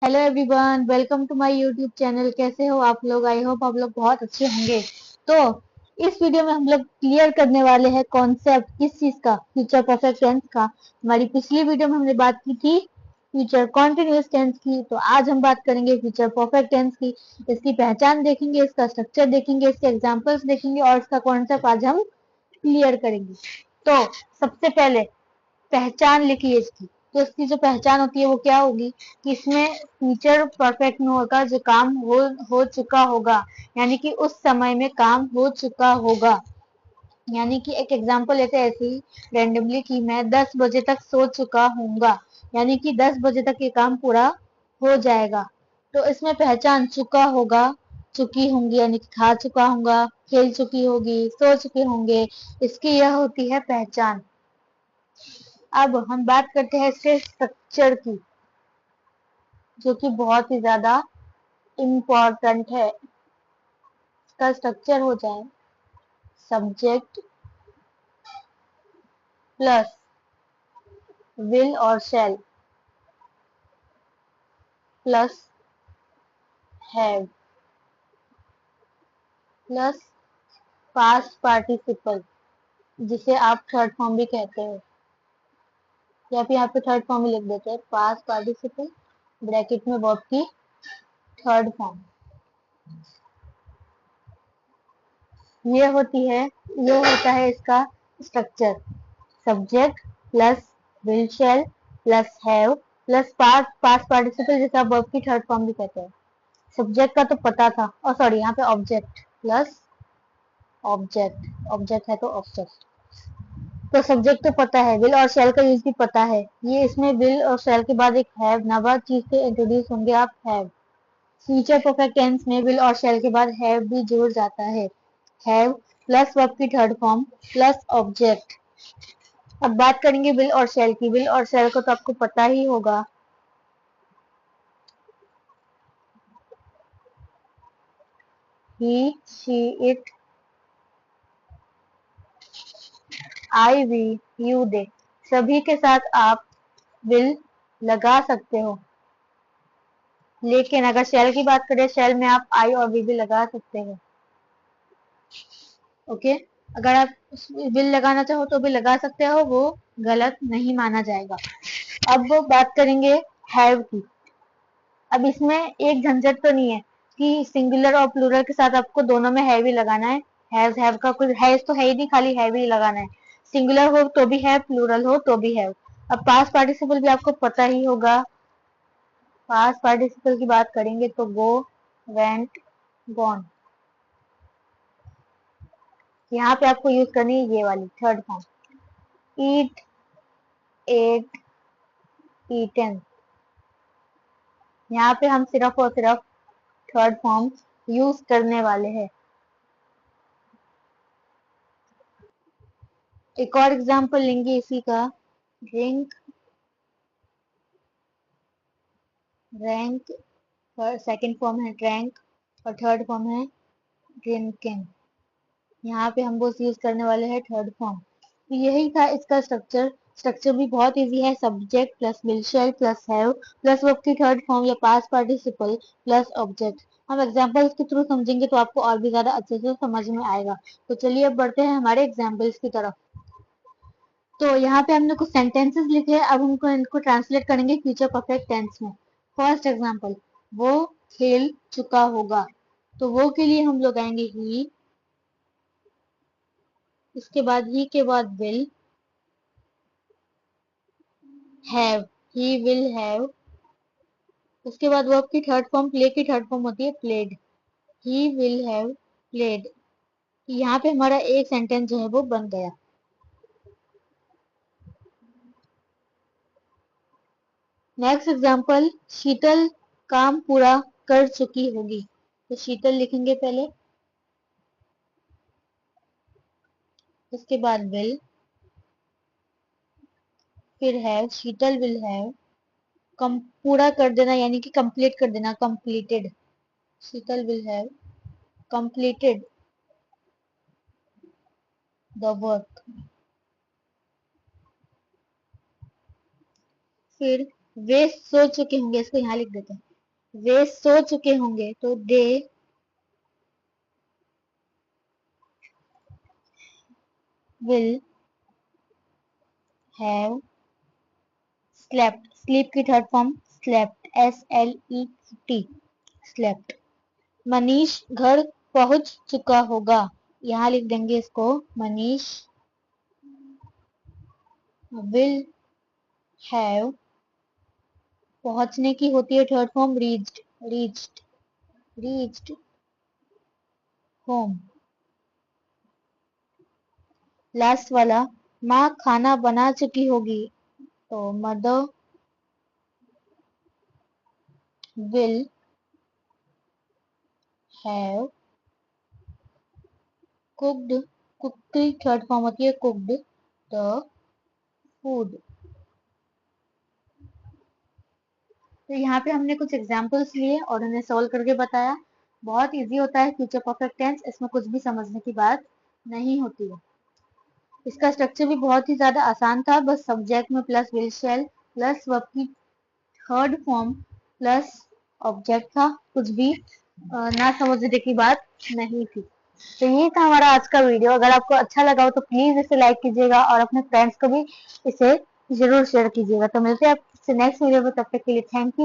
Hello everyone, welcome to my YouTube channel. कैसे हो आप लोग? आई होप आप लोग बहुत अच्छे होंगे। तो इस वीडियो में हम लोग क्लियर करने वाले हैं कॉन्सेप्ट किस चीज का, फ्यूचर परफेक्ट टेंस का। हमारी पिछली वीडियो में हमने बात की थी फ्यूचर कॉन्टिन्यूअस टेंस की, तो आज हम बात करेंगे फ्यूचर परफेक्ट टेंस की। इसकी पहचान देखेंगे, इसका स्ट्रक्चर देखेंगे, इसके एग्जाम्पल्स देखेंगे और इसका कॉन्सेप्ट आज हम क्लियर करेंगे। तो सबसे पहले पहचान लिखिए इसकी। तो इसकी जो पहचान होती है वो क्या होगी कि इसमें फ्यूचर परफेक्ट में होगा जो काम हो चुका होगा, यानी कि उस समय में काम हो चुका होगा। यानी कि एक एग्जांपल लेते हैं ऐसे ही रेंडमली कि मैं 10 बजे तक सो चुका हूँगा, यानी कि 10 बजे तक ये काम पूरा हो जाएगा। तो इसमें पहचान चुका होगा, चुकी होंगी यानी कि खा चुका होगा, खेल चुकी होगी, सो चुके होंगे, इसकी यह होती है पहचान। अब हम बात करते हैं इसके स्ट्रक्चर की, जो कि बहुत ही ज्यादा इम्पोर्टेंट है। इसका स्ट्रक्चर हो जाए सब्जेक्ट प्लस विल और शैल plus have plus past participle, जिसे आप थर्ड फॉर्म भी कहते हो, या फिर यहाँ पे थर्ड फॉर्म ही लिख देते हैं, पास्ट पार्टिसिपल ब्रैकेट में वर्ब की थर्ड फॉर्म। ये होता है इसका structure. Subject plus will shell plus have plus past participle, जिसे आप वर्ब की थर्ड फॉर्म भी कहते हैं। सब्जेक्ट का तो पता था, और सॉरी यहाँ पे ऑब्जेक्ट प्लस ऑब्जेक्ट है तो ऑब्जेक्ट। तो सब्जेक्ट तो पता है, विल और शैल का यूज भी पता है। ये इसमें विल और शैल के बाद एक हैव नवा चीज से इंट्रोड्यूस होंगे आप, हैव। फ्यूचर परफेक्ट टेंस में विल और शैल के बाद हैव भी जुड़ जाता है। हैव प्लस वर्ब की थर्ड फॉर्म प्लस ऑब्जेक्ट। अब बात करेंगे विल और शैल की। विल और शैल को तो आपको पता ही होगा। He, she, it, I, we, you, they, सभी के साथ आप विल लगा सकते हो। लेकिन अगर शैल की बात करें, शैल में आप आई और वी भी लगा सकते हो। ओके, अगर आप विल लगाना चाहो तो भी लगा सकते हो, वो गलत नहीं माना जाएगा। अब बात करेंगे हैव की। अब इसमें एक झंझट तो नहीं है कि सिंगुलर और प्लूरल के साथ आपको दोनों में हैव ही लगाना है। हैव का कुछ हैज तो है ही नहीं, खाली हैव ही लगाना है। सिंगुलर हो तो भी हैव, प्लूरल हो तो भी हैव। अब पास्ट पार्टिसिपल भी आपको पता ही होगा। पास्ट पार्टिसिपल की बात करेंगे तो गो, वेंट, गॉन। यहाँ पे आपको यूज करनी है ये वाली थर्ड फॉर्म, ईट, एट, ईटन। यहाँ पे हम सिर्फ और सिर्फ थर्ड फॉर्म यूज करने वाले हैं। एक और एग्जांपल लेंगे इसी का, ड्रिंक, रैंक, सेकंड फॉर्म है ड्रैंक और थर्ड फॉर्म है ड्रिंकिंग। यहाँ पे हम बस यूज करने वाले हैं थर्ड फॉर्म। तो यही था इसका स्ट्रक्चर। स्ट्रक्चर भी बहुत इजी है, subject plus will shell plus have plus verb की थर्ड फॉर्म या पास्ट पार्टिसिपल प्लस ऑब्जेक्ट। हम एग्जांपल्स के थ्रू समझेंगे तो आपको और भी ज्यादा अच्छे से समझ में आएगा। तो चलिए अब बढ़ते हैं हमारे एग्जाम्पल्स की तरफ। तो यहाँ पे हमने कुछ सेंटेंसेस लिखे हैं, अब हमको इनको ट्रांसलेट करेंगे फ्यूचर परफेक्ट टेंस में। फर्स्ट एग्जांपल, वो खेल चुका होगा। तो वो के लिए हम लोग आएंगे ही, इसके बाद ही के बाद will, have, he will have. उसके बाद वर्ब की थर्ड फॉर्म, प्ले की थर्ड फॉर्म होती है played, he will have played. यहाँ पे हमारा एक सेंटेंस जो है वो बन गया। नेक्स्ट एग्जांपल, शीतल काम पूरा कर चुकी होगी। तो शीतल लिखेंगे पहले, उसके बाद विल, फिर have, Sheetal will have come पूरा कर देना यानी कि कंप्लीट कर देना, completed. Sheetal will have completed the work. फिर वे सो चुके होंगे, इसको यहाँ लिख देते हैं, वे सो चुके होंगे, तो they will have slept. Sleep की third form slept, SLEPT, slept. Manish घर पहुंच चुका होगा, यहाँ लिख देंगे इसको, मनीष विल हैव, पहुंचने की होती है third form reached, reached home. Last वाला माँ खाना बना चुकी होगी, तो mother will have cooked, cook की थर्ड फॉर्म होती है कुक्ड द फूड। तो यहाँ पे हमने कुछ एग्जाम्पल्स लिए और उन्हें सॉल्व करके बताया। बहुत इजी होता है फ्यूचर परफेक्ट टेंस, इसमें कुछ भी समझने की बात नहीं होती है। इसका स्ट्रक्चर भी बहुत ही ज्यादा आसान था, बस सब्जेक्ट में plus will shell plus verb की थर्ड फॉर्म प्लस ऑब्जेक्ट था, कुछ भी ना समझने की बात नहीं थी। तो ये था हमारा आज का वीडियो। अगर आपको अच्छा लगा हो तो प्लीज इसे लाइक कीजिएगा और अपने फ्रेंड्स को भी इसे जरूर शेयर कीजिएगा। तो मिलते हैं आपसे नेक्स्ट वीडियो में, तब तक के लिए थैंक यू।